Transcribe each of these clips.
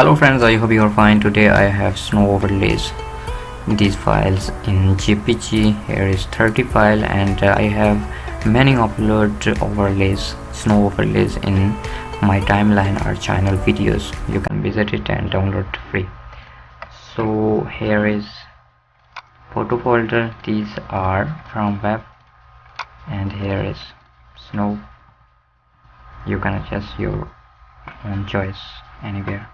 Hello friends, I hope you are fine. Today I have snow overlays, these files in JPG. Here is 30 file and I have many upload overlays, snow overlays in my timeline or channel videos. You can visit it and download free. So here is photo folder, these are from web, and here is snow. You can adjust your own choice anywhere.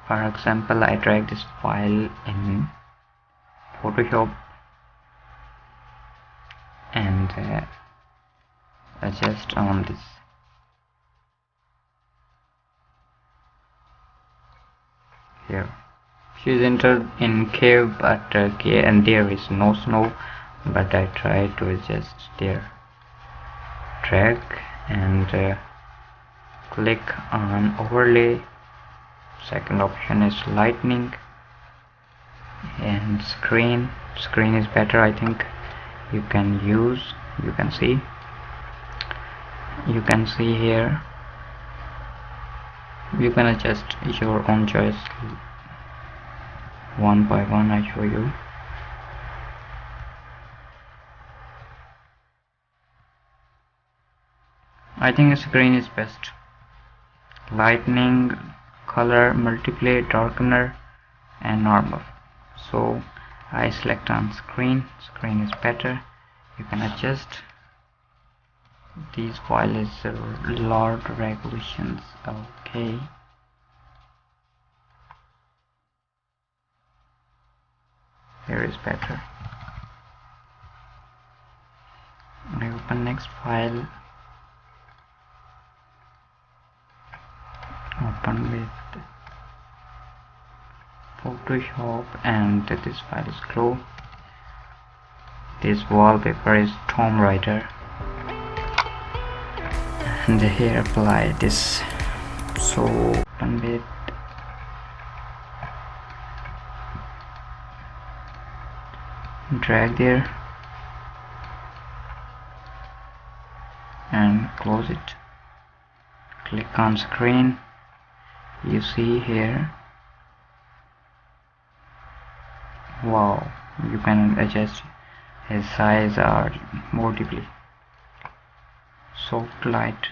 For example, I drag this file in Photoshop and adjust on this. Here she's entered in cave, but and there is no snow, but I try to adjust there. Drag and click on overlay. Second option is lightning and screen is better, I think. You can see here, you can adjust your own choice one by one. I show you. I think screen is best. Lightning, color, multiply, darkener and normal. So I select on screen is better. You can adjust. These file is large regulations. Okay, here is better. I open next file, open with Photoshop, and this file is closed. This wallpaper is Tomb Raider, and here apply this. So open with drag there and close it. Click on screen. You see here, wow, you can adjust his size or multiply. Soft light,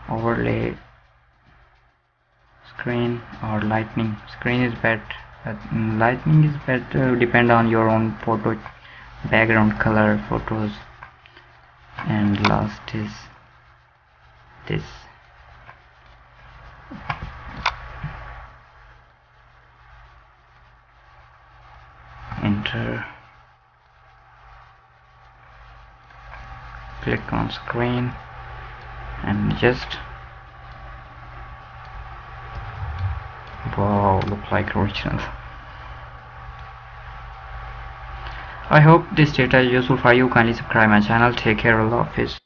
overlay, screen or lightning. Screen is better, lightning is better, depend on your own photo background color photos. And last is this. Enter, click on screen and just, wow, look like original. I hope this data is useful for you. Kindly subscribe my channel. Take care. Allah Hafiz.